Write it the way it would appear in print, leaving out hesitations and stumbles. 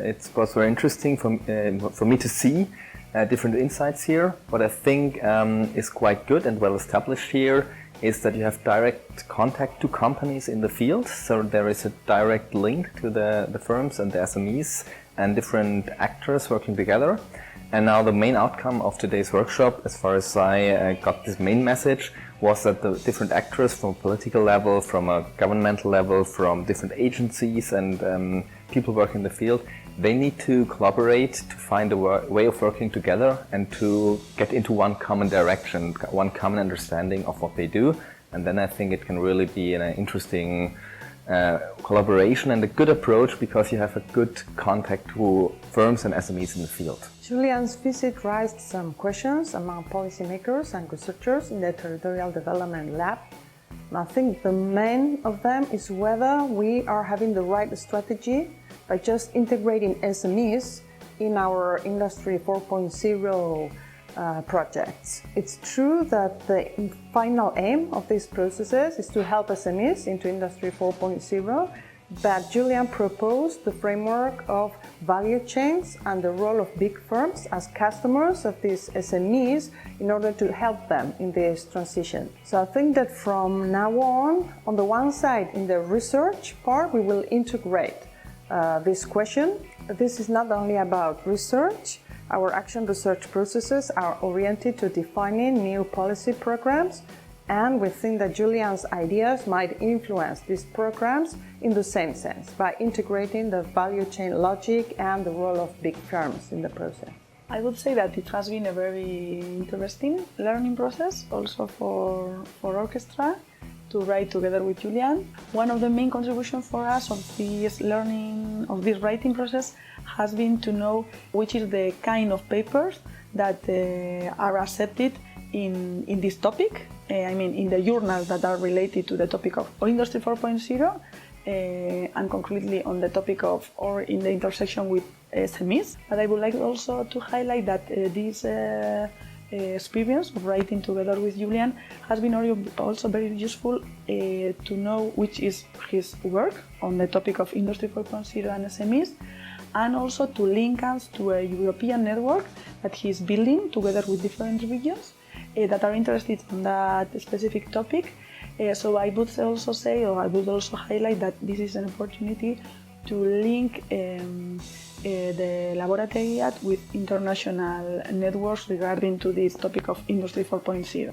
It was very interesting for me to see different insights here. What I think is quite good and well established here is that you have direct contact to companies in the field. So there is a direct link to the firms and the SMEs and different actors working together. And now the main outcome of today's workshop, as far as I got this main message, was that the different actors from a political level, from a governmental level, from different agencies and people working in the field, they need to collaborate to find a way of working together and to get into one common direction, one common understanding of what they do. And then I think it can really be an interesting collaboration and a good approach, because you have a good contact to firms and SMEs in the field. Julian's visit raised some questions among policymakers and researchers in the Territorial Development Lab. And I think the main of them is whether we are having the right strategy by just integrating SMEs in our Industry 4.0 projects. It's true that the final aim of these processes is to help SMEs into Industry 4.0, but Julian proposed the framework of value chains and the role of big firms as customers of these SMEs in order to help them in this transition. So I think that from now on the one side, in the research part, we will integrate this question. This is not only about research. Our action research processes are oriented to defining new policy programs, and we think that Julian's ideas might influence these programs in the same sense, by integrating the value chain logic and the role of big firms in the process. I would say that it has been a very interesting learning process also for orchestra to write together with Julian. One of the main contributions for us of this writing process has been to know which is the kind of papers that are accepted in this topic. In the journals that are related to the topic of Industry 4.0 and concretely on the topic of or in the intersection with SMEs. But I would like also to highlight that this experience of writing together with Julian has been also very useful to know which is his work on the topic of Industry 4.0 and SMEs, and also to link us to a European network that he is building together with different regions that are interested in that specific topic. So I would also say, or I would also highlight that this is an opportunity to link the laboratory with international networks regarding to this topic of Industry 4.0.